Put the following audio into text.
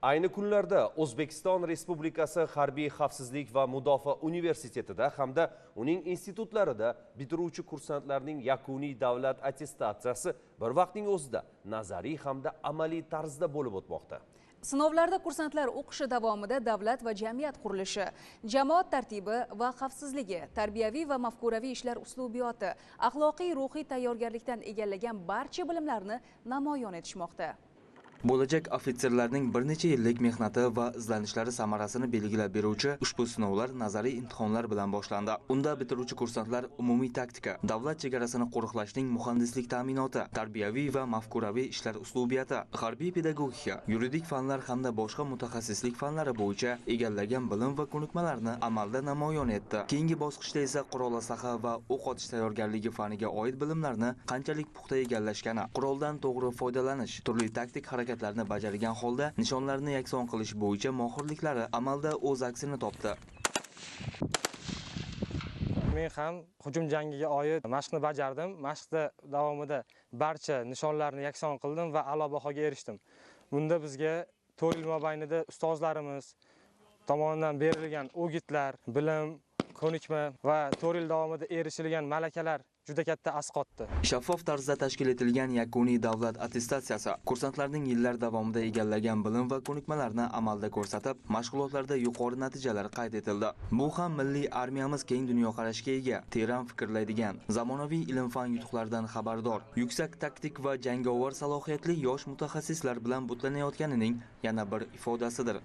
Ayni kunlarda O'zbekiston Respublikasi Harbiy xavfsizlik va mudofaa universitetida hamda uning institutlarida bitiruvchi kursantlarning yakuniy davlat attestatsiyasi bir vaqtning o'zida nazariy hamda amaliy tarzda bo'lib o'tmoqda. Sinovlarda kursantlar o'qishi davomida davlat va jamiyat qurilishi, jamoat tartibi va xavfsizligi, tarbiyaviy va mafkuraviy ishlar uslubiyoti, axloqiy ruhiy tayyorgarlikdan egallagan barcha bilimlarni namoyon etishmoqda. Bo'lajak ofitserlarning bir necha yillik mehnati va izlanishlari samarasini belgilab beruvchi ushbu sinovlar nazariy imtihonlar bilan boshlandi. Unda bitiruvchi kursantlar umumiy taktika, davlat chegarasini qo'riqlashning muhandislik ta'minoti, tarbiyaviy va mafkuraviy ishlar uslubiyati, harbiy pedagogika, yuridik fanlar hamda boshqa mutaxassislik fanlari bo'yicha egallagan bilim va ko'nikmalarni amalda namoyon etdi. Keyingi bosqichda esa qurol aslaha va o'q otish tayyorgarligi faniga oid bilimlarni qanchalik puxta egallashgani, quroldan to'g'ri foydalanish, turli taktik harakatlarni bajargan holda nishonlarni yakson qilish bo'yicha mohirliklari amalda o'z aksini topdi. Men ham hujum jangiga oid mashqni bajardim. Mashqda davomida barcha nishonlarni yakson qildim va a'lo bahoga erishdim. Bunda bizga 4 yil mobaynida ustozlarimiz tomonidan berilgan o'gitlar, bilim, ko'nikma va 4 yil davomida erishilgan malakalar juda katta asqotdi. Shaffof tarzda tashkil etilgan yakuniy davlat attestatsiyasi kursantlarning yillar davomida egallagan bilim va ko'nikmalarni amalda ko'rsatib, mashg'ulotlarda yuqori natijalar qayd etildi. Bu ham milliy armiyamiz keng dunyoqarashga ega, teran fikrlaydigan, zamonaviy ilm-fan yutuqlaridan xabardor, yuksak taktik va jangovar salohiyatli yosh mutaxassislar bilan butlanayotganining yana bir ifodasidir.